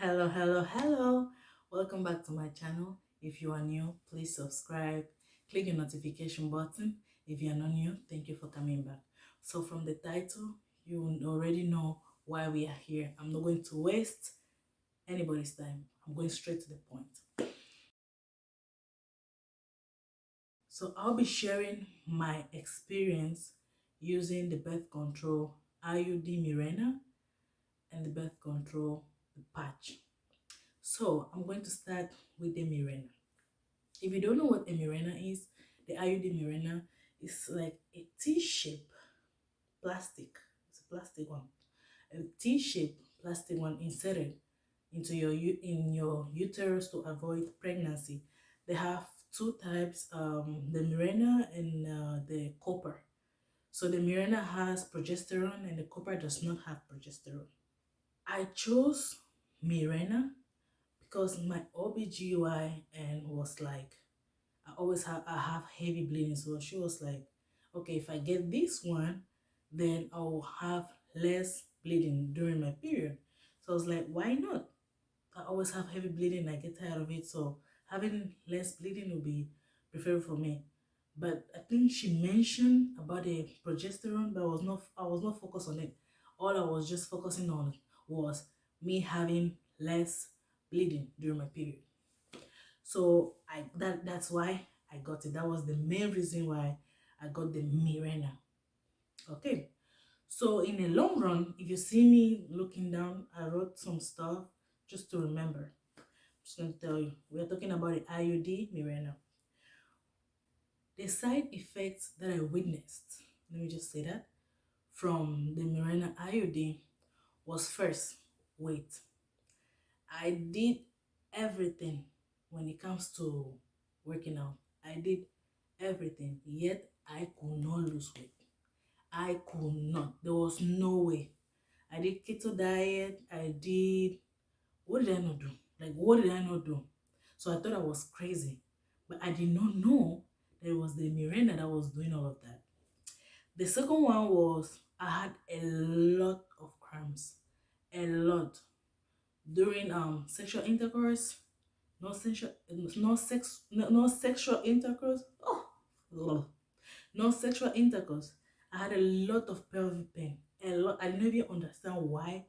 Hello. Welcome back to my channel. If you are new, please subscribe. Click the notification button. If you are not new, thank you for coming back. So from the title, you already know why we are here. I'm not going to waste anybody's time. I'm going straight to the point. So I'll be sharing my experience using the birth control IUD Mirena and the birth control patch. So I'm going to start with the Mirena. If you don't know what a Mirena is, the IUD Mirena is like a T-shaped plastic. It's a plastic one. A T-shaped plastic one inserted into your uterus to avoid pregnancy. They have two types, the Mirena and the copper. So the Mirena has progesterone and the copper does not have progesterone. I chose Mirena because my OBGYN was like, I have heavy bleeding. So she was like, okay, if I get this one, then I'll have less bleeding during my period. So I was like, why not? I always have heavy bleeding. I get tired of it. So having less bleeding will be preferable for me. But I think she mentioned about the progesterone, but I was not focused on it. All I was just focusing on was me having less bleeding during my period. So that's why I got it. That was the main reason why I got the Mirena. Okay. So in the long run, if you see me looking down, I wrote some stuff just to remember. I'm just going to tell you. We are talking about the IUD Mirena. The side effects that I witnessed, let me just say that, from the Mirena IUD was first, weight. I did everything when it comes to working out. I did everything, yet I could not lose weight. I could not. There was no way. I did keto diet. I did. What did I not do? Like, what did I not do? So I thought I was crazy, but I did not know that it was the Mirena that was doing all of that. The second one was I had a lot of cramps, a lot during sexual intercourse. No sexual intercourse. Oh, lol. No sexual intercourse. I had a lot of pelvic pain. A lot. I didn't even understand why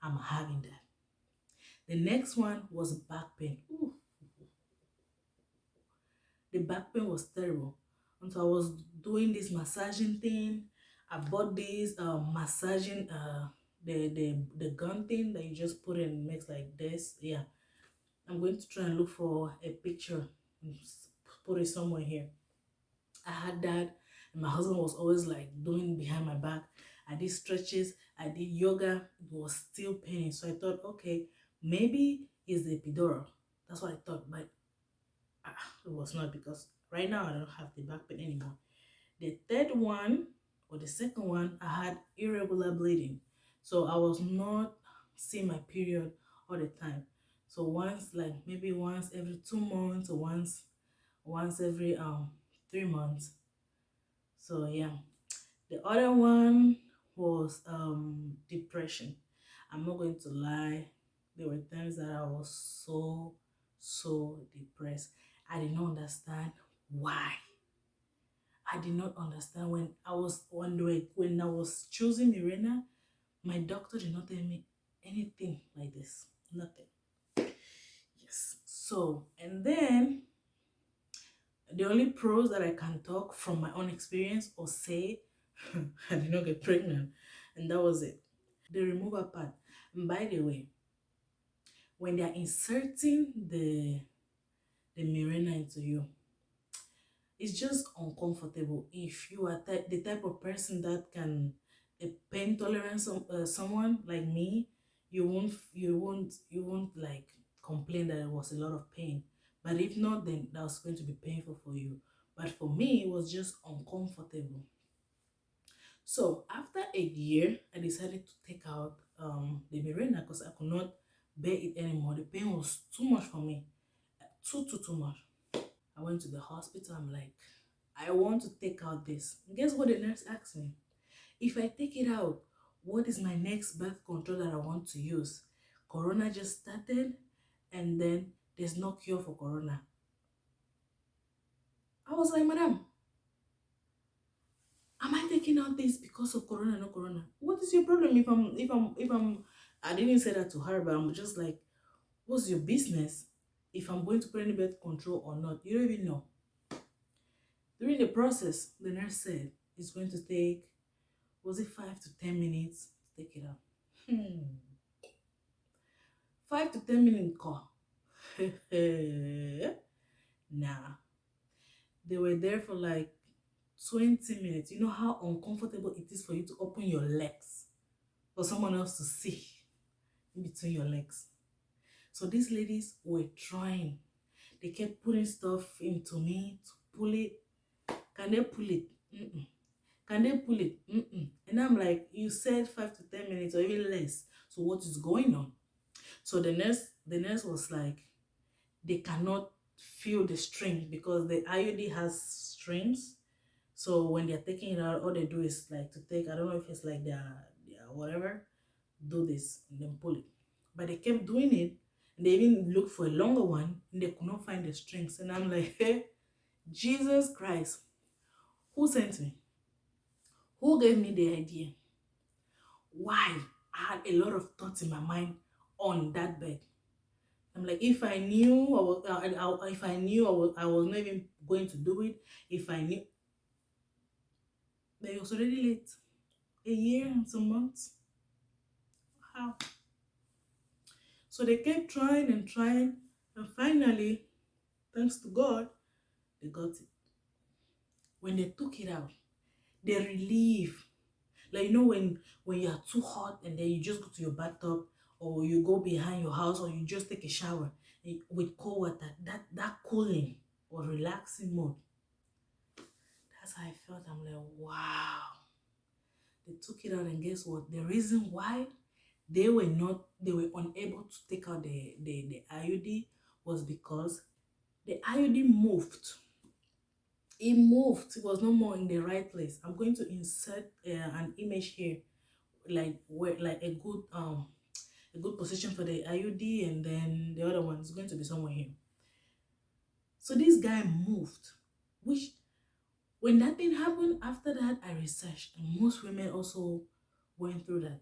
I'm having that. The next one was back pain. Ooh, the back pain was terrible. And so I was doing this massaging thing. I bought this massaging the gun thing that you just put in makes like this. Yeah. I'm going to try and look for a picture and put it somewhere here. I had that, and my husband was always like doing behind my back. I did stretches, I did yoga, it was still paining. So I thought, okay, maybe it's the epidural. That's what I thought, but it was not, because right now I don't have the back pain anymore. The third one, or the second one, I had irregular bleeding. So I was not seeing my period all the time. So once, like maybe once every 2 months, or once every 3 months. So yeah. The other one was depression. I'm not going to lie. There were times that I was so depressed. I did not understand why. I did not understand when I was choosing Mirena, my doctor did not tell me anything like this. Nothing. Yes. So, and then the only pros that I can talk from my own experience or say, I did not get pregnant, and that was it. The removal part. And by the way, when they are inserting the Mirena into you, it's just uncomfortable. If you are the type of person that can a pain tolerance, someone like me, you won't like complain that it was a lot of pain. But if not, then that was going to be painful for you. But for me, it was just uncomfortable. So after a year, I decided to take out the Mirena because I could not bear it anymore. The pain was too much for me, too much. I went to the hospital. I'm like, I want to take out this. Guess what the nurse asked me? If I take it out, what is my next birth control that I want to use? Corona just started, and then there's no cure for Corona. I was like, Madam, am I taking out this because of Corona, no Corona? What is your problem? I didn't say that to her, but I'm just like, what's your business if I'm going to put any birth control or not? You don't even know. During the process, the nurse said it's going to take, was it 5 to 10 minutes to take it out? 5 to 10 minute call. Nah, they were there for like 20 minutes. You know how uncomfortable it is for you to open your legs for someone else to see in between your legs. So these ladies were trying. They kept putting stuff into me to pull it. Can they pull it? Mm-mm. Can they pull it? Mm-mm. And I'm like, you said 5 to 10 minutes or even less. So what is going on? So the nurse was like, they cannot feel the string because the IUD has strings. So when they're taking it out, all they do is like to take, I don't know if it's like their whatever, do this and then pull it. But they kept doing it, and they even looked for a longer one and they could not find the strings. And I'm like, hey, Jesus Christ, who sent me? Who gave me the idea? Why? I had a lot of thoughts in my mind on that bed. I'm like, if I knew if I knew I was not even going to do it, if I knew, but it was already late. A year and some months. How? So they kept trying and trying, and finally, thanks to God, they got it. When they took it out, the relief, like you know when you are too hot and then you just go to your bathtub or you go behind your house or you just take a shower with cold water, that cooling or relaxing mode. That's how I felt. I'm like, wow. They took it out, and guess what? The reason why they were unable to take out the IUD was because the IUD moved. It moved. It was no more in the right place. I'm going to insert an image here, like where like a good position for the IUD, and then the other one is going to be somewhere here. So this guy moved, which when that thing happened, after that I researched, and most women also went through that.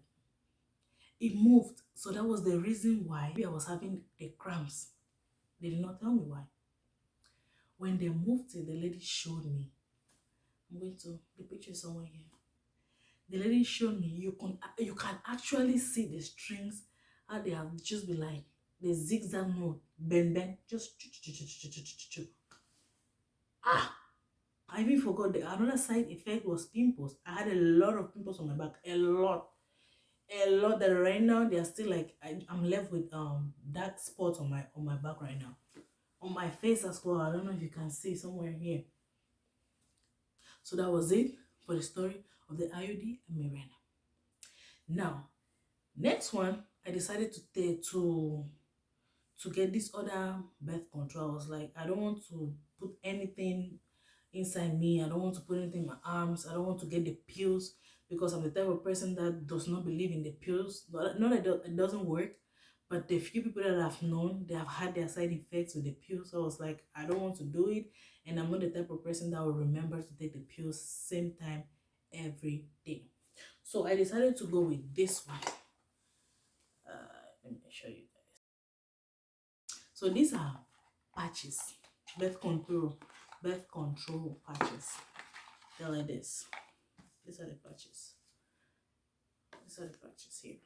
It moved, so that was the reason why I was having the cramps. They did not tell me why. When they moved it, the lady showed me. I'm going to the picture somewhere here. The lady showed me you can actually see the strings, how they have just been like the zigzag mode, bend, just ah. I even forgot another side effect was pimples. I had a lot of pimples on my back, a lot that right now they are still like I'm left with dark spots on my back right now, on my face as well. I don't know if you can see somewhere here. So that was it for the story of the IUD and Mirena. Now, next one, I decided to get this other birth control. I was like, I don't want to put anything inside me. I don't want to put anything in my arms. I don't want to get the pills because I'm the type of person that does not believe in the pills. Not that it doesn't work, but the few people that I've known, they have had their side effects with the pills. So I was like, I don't want to do it. And I'm not the type of person that will remember to take the pills same time every day. So I decided to go with this one. Let me show you guys. So these are patches, birth control patches. They're like this. These are the patches. These are the patches here.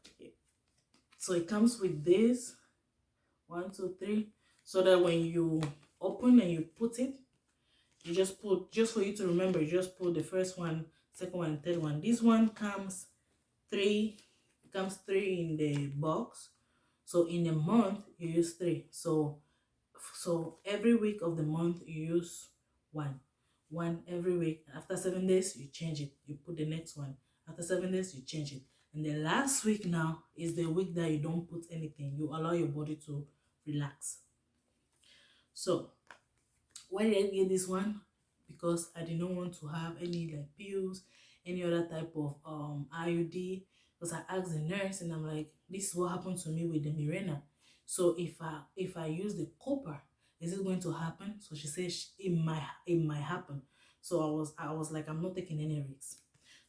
Okay. So it comes with this 1, 2, 3. So that when you open and you put it, you just put, just for you to remember, you just put the first one, second one, and third one. This one comes 3. It comes 3 in the box. So in a month you use 3. So every week of the month you use one every week. After 7 days you change it, you put the next one. After 7 days you change it, and the last week now is the week that you don't put anything. You allow your body to relax. So why did I get this one? Because I did not want to have any like pills, any other type of IUD, because I asked the nurse and I'm like, this is what happened to me with the Mirena. So if I use the copper, is it going to happen? So she said it might happen. So I was like, I'm not taking any risks.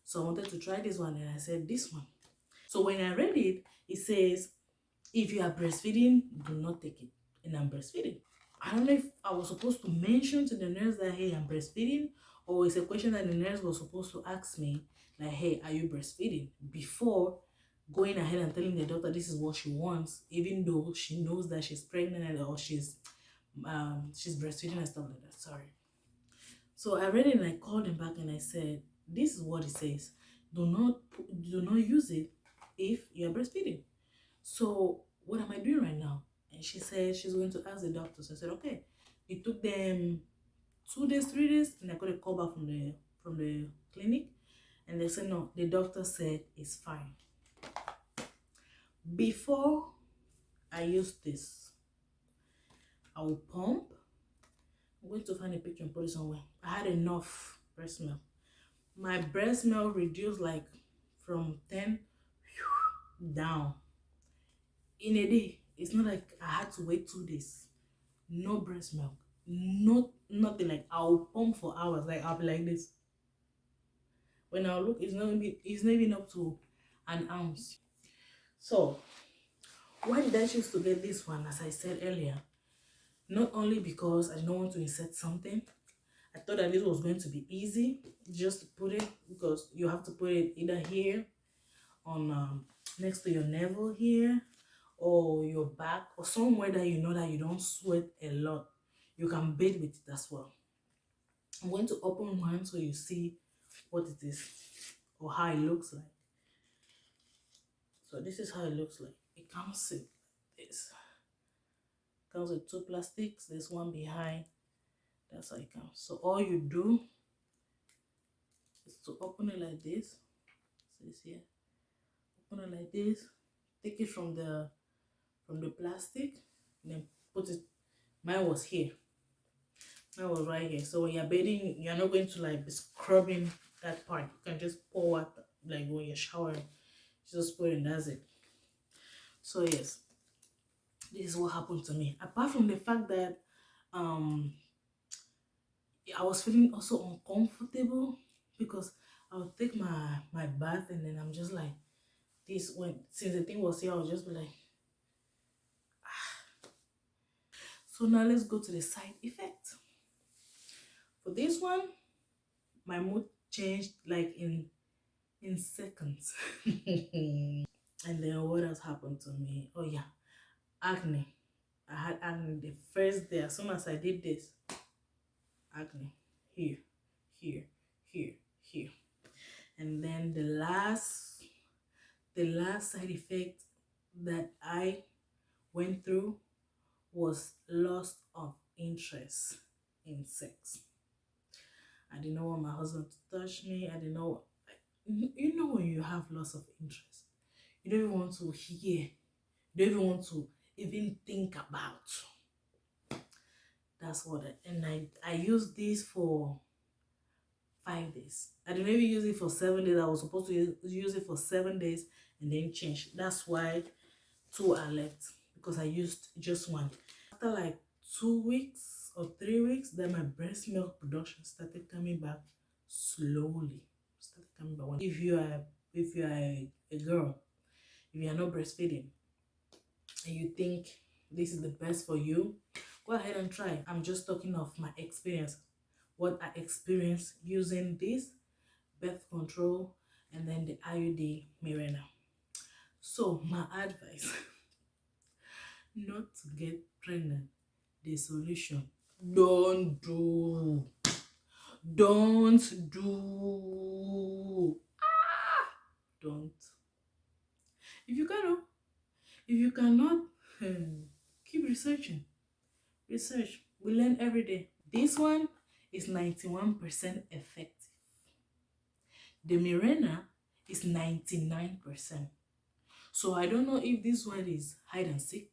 So I wanted to try this one and I said this one. So when I read it, it says if you are breastfeeding, do not take it. And I'm breastfeeding. I don't know if I was supposed to mention to the nurse that, hey, I'm breastfeeding, or it's a question that the nurse was supposed to ask me, like, hey, are you breastfeeding? Before going ahead and telling the doctor this is what she wants, even though she knows that she's pregnant or she's breastfeeding and stuff like that. Sorry. So I read it and I called him back and I said, this is what it says. Do not use it if you're breastfeeding. So what am I doing right now? And she said she's going to ask the doctor. So I said, okay. It took them 2 days, 3 days, and I got a call back from the clinic, and they said no. The doctor said it's fine. Before I use this, I will pump. I'm going to find a picture and put it somewhere. I had enough breast milk. My breast milk reduced like from 10 down in a day. It's not like I had to wait 2 days. No breast milk, nothing. Like I'll pump for hours, like I'll be like this. When I look, it's not even up to an ounce. So why did I choose to get this one? As I said earlier, not only because I don't want to insert something, I thought that this was going to be easy just to put it, because you have to put it either here on next to your navel here, or your back, or somewhere that you know that you don't sweat a lot. You can bathe with it as well. I'm going to open one so you see what it is or how it looks like. So this is how it looks like. It comes with this. It comes with 2 plastics. There's one behind. That's how it comes. So all you do is to open it like this. So it's here. Open it like this. Take it from the plastic, and then put it. Mine was here. Mine was right here. So when you're bathing, you're not going to like be scrubbing that part. You can just pour water, like when you're showering. Just put it, and that's it. So yes, this is what happened to me. Apart from the fact that I was feeling also uncomfortable, because I would take my bath and then I'm just like this. When since the thing was here, I would just be like, so now let's go to the side effect. For this one, my mood changed like in seconds. And then what has happened to me? Oh yeah, acne. I had acne the first day. As soon as I did this, acne here, here, here, here. And then the last side effect that I went through was loss of interest in sex. I didn't want my husband to touch me. I didn't know. You know when you have loss of interest, you don't even want to hear. You don't even want to even think about. That's what and I used this for 5 days. I didn't even use it for 7 days. I was supposed to use it for 7 days and then change. That's why 2 are left, because I used just one. After like 2 weeks or 3 weeks, then my breast milk production started coming back slowly. Started coming back. If you are a girl, if you are not breastfeeding, and you think this is the best for you, go ahead and try. I'm just talking of my experience, what I experienced using this birth control and then the IUD Mirena. So my advice, not to get pregnant. The solution, don't do. Don't. Don't. If you cannot, keep researching. Research. We learn every day. This one is 91% effective. The Mirena is 99%. So I don't know if this one is hide and seek,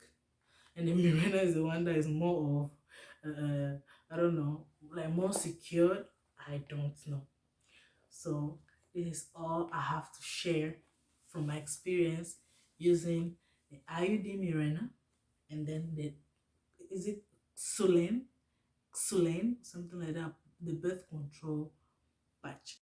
and the Mirena is the one that is more of, I don't know, like more secured. I don't know. So this is all I have to share from my experience using the IUD Mirena, and then the, is it Xulane, something like that, the birth control patch.